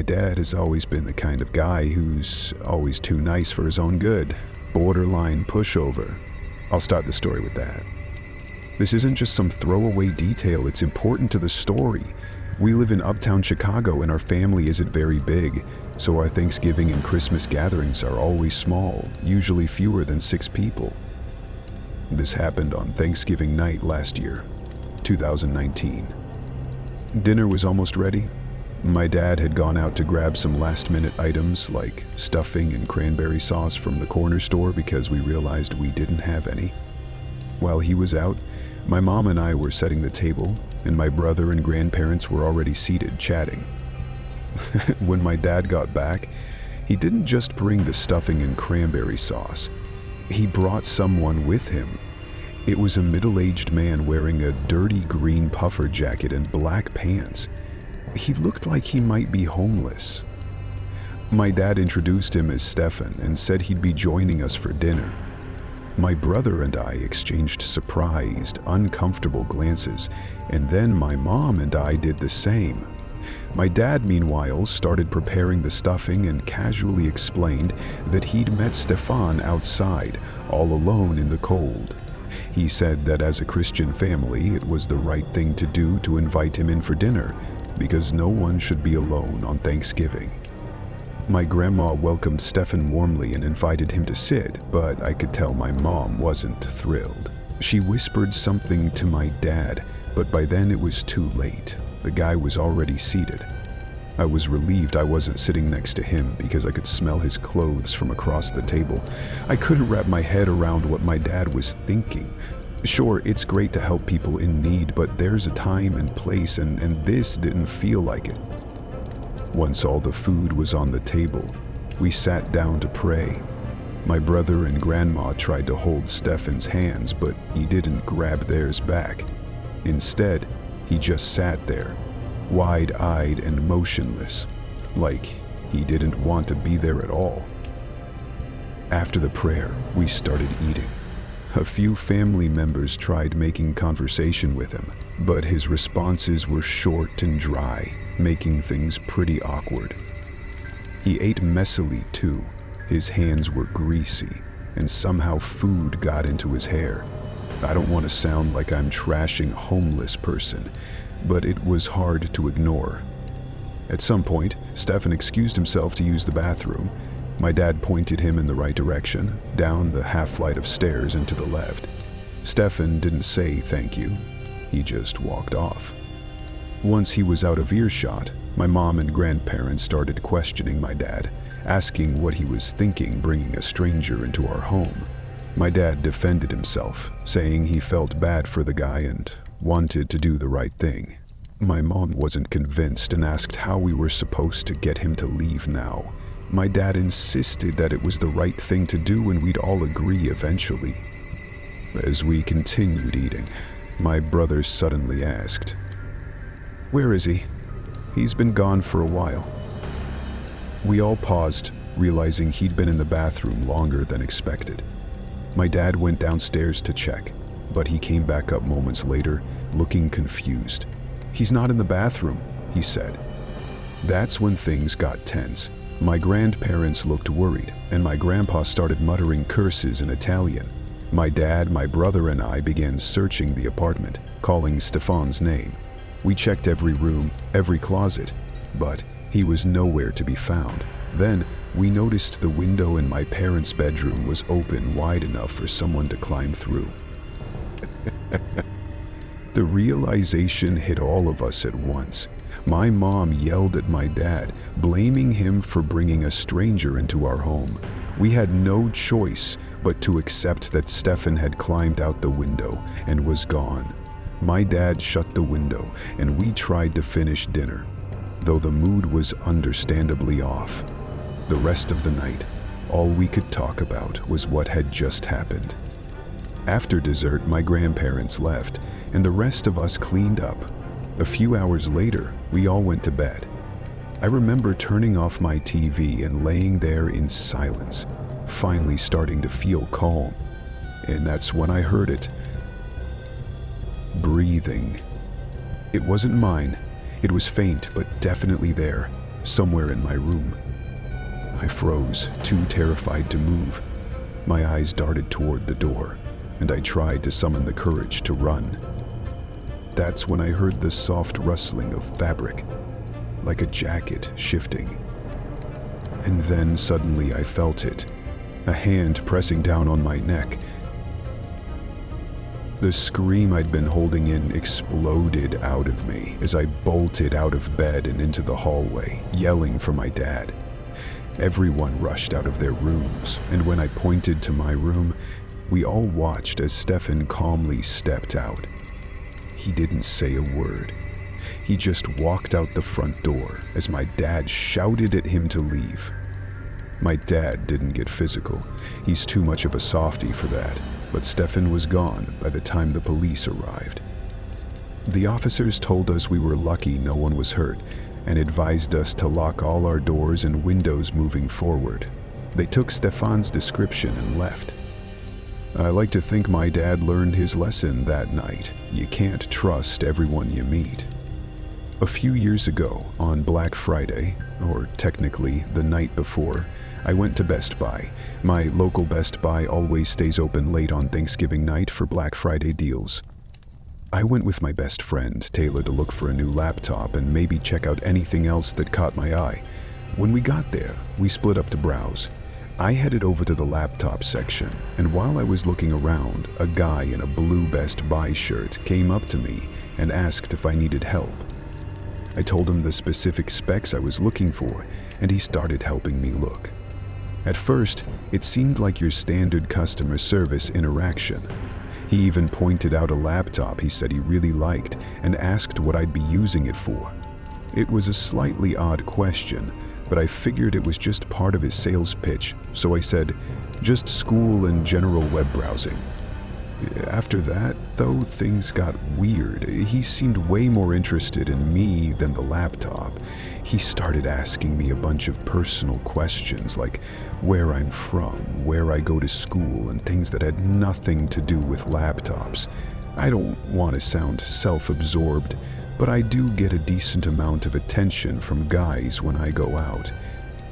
My dad has always been the kind of guy who's always too nice for his own good. Borderline pushover. I'll start the story with that. This isn't just some throwaway detail, it's important to the story. We live in uptown Chicago and our family isn't very big, so our Thanksgiving and Christmas gatherings are always small, usually fewer than 6 people. This happened on Thanksgiving night last year, 2019. Dinner was almost ready. My dad had gone out to grab some last-minute items like stuffing and cranberry sauce from the corner store because we realized we didn't have any. While he was out, my mom and I were setting the table, and my brother and grandparents were already seated chatting. When my dad got back, he didn't just bring the stuffing and cranberry sauce. He brought someone with him. It was a middle-aged man wearing a dirty green puffer jacket and black pants. He looked like he might be homeless. My dad introduced him as Stefan and said he'd be joining us for dinner. My brother and I exchanged surprised, uncomfortable glances, and then my mom and I did the same. My dad, meanwhile, started preparing the stuffing and casually explained that he'd met Stefan outside, all alone in the cold. He said that as a Christian family, it was the right thing to do to invite him in for dinner, because no one should be alone on Thanksgiving. My grandma welcomed Stefan warmly and invited him to sit, but I could tell my mom wasn't thrilled. She whispered something to my dad, but by then it was too late. The guy was already seated. I was relieved I wasn't sitting next to him because I could smell his clothes from across the table. I couldn't wrap my head around what my dad was thinking. Sure, it's great to help people in need, but there's a time and place, and this didn't feel like it. Once all the food was on the table, we sat down to pray. My brother and grandma tried to hold Stefan's hands, but he didn't grab theirs back. Instead, he just sat there, wide-eyed and motionless, like he didn't want to be there at all. After the prayer, we started eating. A few family members tried making conversation with him, but his responses were short and dry, making things pretty awkward. He ate messily too. His hands were greasy, and somehow food got into his hair. I don't want to sound like I'm trashing a homeless person, but it was hard to ignore. At some point, Stefan excused himself to use the bathroom. My dad pointed him in the right direction, down the half-flight of stairs and to the left. Stefan didn't say thank you. He just walked off. Once he was out of earshot, my mom and grandparents started questioning my dad, asking what he was thinking bringing a stranger into our home. My dad defended himself, saying he felt bad for the guy and wanted to do the right thing. My mom wasn't convinced and asked how we were supposed to get him to leave now. My dad insisted that it was the right thing to do and we'd all agree eventually. As we continued eating, my brother suddenly asked, "Where is he? He's been gone for a while." We all paused, realizing he'd been in the bathroom longer than expected. My dad went downstairs to check, but he came back up moments later, looking confused. "He's not in the bathroom," he said. That's when things got tense. My grandparents looked worried, and my grandpa started muttering curses in Italian. My dad, my brother, and I began searching the apartment, calling Stefan's name. We checked every room, every closet, but he was nowhere to be found. Then, we noticed the window in my parents' bedroom was open wide enough for someone to climb through. The realization hit all of us at once. My mom yelled at my dad, blaming him for bringing a stranger into our home. We had no choice but to accept that Stefan had climbed out the window and was gone. My dad shut the window, and we tried to finish dinner, though the mood was understandably off. The rest of the night, all we could talk about was what had just happened. After dessert, my grandparents left, and the rest of us cleaned up. A few hours later, we all went to bed. I remember turning off my TV and laying there in silence, finally starting to feel calm. And that's when I heard it. Breathing. It wasn't mine. It was faint, but definitely there. somewhere in my room. I froze, too terrified to move. My eyes darted toward the door, and I tried to summon the courage to run. That's when I heard the soft rustling of fabric, like a jacket shifting. And then suddenly I felt it, a hand pressing down on my neck. The scream I'd been holding in exploded out of me as I bolted out of bed and into the hallway, yelling for my dad. Everyone rushed out of their rooms, and when I pointed to my room, we all watched as Stefan calmly stepped out. He didn't say a word. He just walked out the front door as my dad shouted at him to leave. My dad didn't get physical. He's too much of a softie for that, but Stefan was gone by the time the police arrived. The officers told us we were lucky no one was hurt and advised us to lock all our doors and windows moving forward. They took Stefan's description and left. I like to think my dad learned his lesson that night. You can't trust everyone you meet. A few years ago, on Black Friday, or technically the night before, I went to Best Buy. My local Best Buy always stays open late on Thanksgiving night for Black Friday deals. I went with my best friend, Taylor, to look for a new laptop and maybe check out anything else that caught my eye. When we got there, we split up to browse. I headed over to the laptop section, and while I was looking around, a guy in a blue Best Buy shirt came up to me and asked if I needed help. I told him the specific specs I was looking for, and he started helping me look. At first, it seemed like your standard customer service interaction. He even pointed out a laptop he said he really liked and asked what I'd be using it for. It was a slightly odd question, but I figured it was just part of his sales pitch, so I said, just school and general web browsing. After that, though, things got weird. He seemed way more interested in me than the laptop. He started asking me a bunch of personal questions like where I'm from, where I go to school, and things that had nothing to do with laptops. I don't want to sound self-absorbed, but I do get a decent amount of attention from guys when I go out.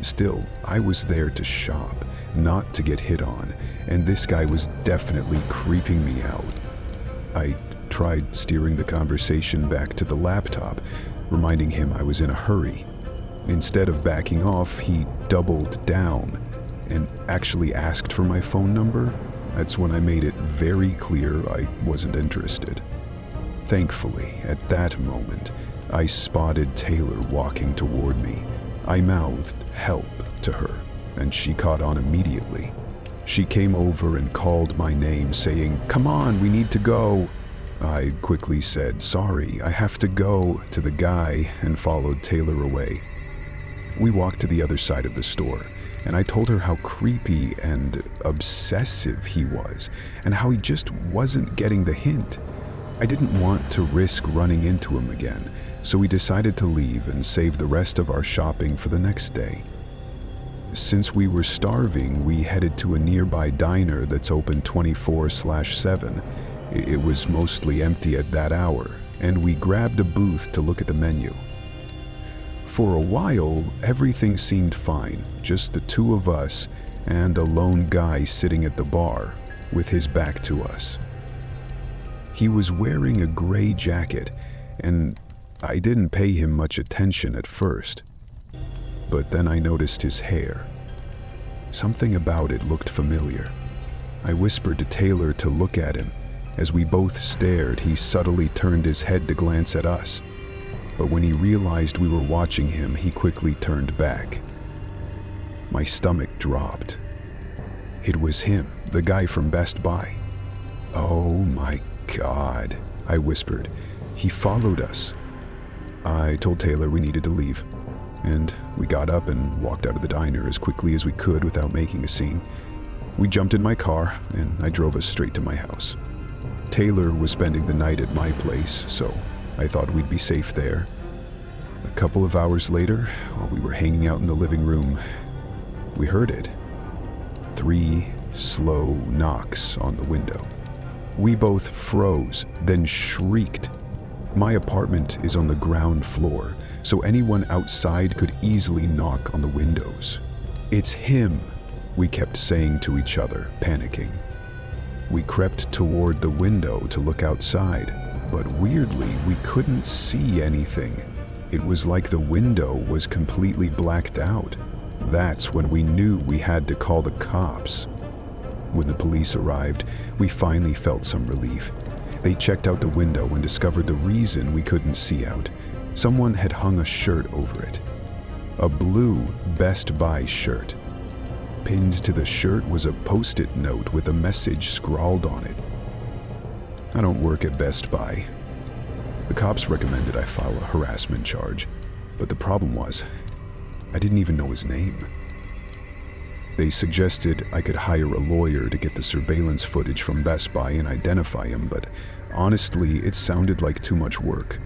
Still, I was there to shop, not to get hit on, and this guy was definitely creeping me out. I tried steering the conversation back to the laptop, reminding him I was in a hurry. Instead of backing off, he doubled down and actually asked for my phone number. That's when I made it very clear I wasn't interested. Thankfully, at that moment, I spotted Taylor walking toward me. I mouthed help to her, and she caught on immediately. She came over and called my name, saying, "Come on, we need to go." I quickly said, "Sorry, I have to go," to the guy and followed Taylor away. We walked to the other side of the store, and I told her how creepy and obsessive he was, and how he just wasn't getting the hint. I didn't want to risk running into him again, so we decided to leave and save the rest of our shopping for the next day. Since we were starving, we headed to a nearby diner that's open 24/7. It was mostly empty at that hour, and we grabbed a booth to look at the menu. For a while, everything seemed fine, just the two of us and a lone guy sitting at the bar, with his back to us. He was wearing a gray jacket, and I didn't pay him much attention at first. But then I noticed his hair. Something about it looked familiar. I whispered to Taylor to look at him. As we both stared, he subtly turned his head to glance at us. But when he realized we were watching him, he quickly turned back. My stomach dropped. It was him, the guy from Best Buy. "Oh my God," I whispered. "He followed us." I told Taylor we needed to leave, and we got up and walked out of the diner as quickly as we could without making a scene. We jumped in my car, and I drove us straight to my house. Taylor was spending the night at my place, so I thought we'd be safe there. A couple of hours later, while we were hanging out in the living room, we heard it. 3 slow knocks on the window. We both froze, then shrieked. My apartment is on the ground floor, so anyone outside could easily knock on the windows. "It's him," we kept saying to each other, panicking. We crept toward the window to look outside, but weirdly, we couldn't see anything. It was like the window was completely blacked out. That's when we knew we had to call the cops. When the police arrived, we finally felt some relief. They checked out the window and discovered the reason we couldn't see out. Someone had hung a shirt over it. A blue Best Buy shirt. Pinned to the shirt was a Post-it note with a message scrawled on it. "I don't work at Best Buy." The cops recommended I file a harassment charge, but the problem was, I didn't even know his name. They suggested I could hire a lawyer to get the surveillance footage from Best Buy and identify him, but honestly, it sounded like too much work.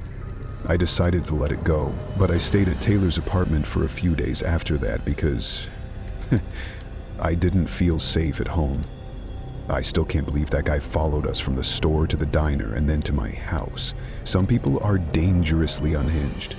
I decided to let it go, but I stayed at Taylor's apartment for a few days after that because I didn't feel safe at home. I still can't believe that guy followed us from the store to the diner and then to my house. Some people are dangerously unhinged.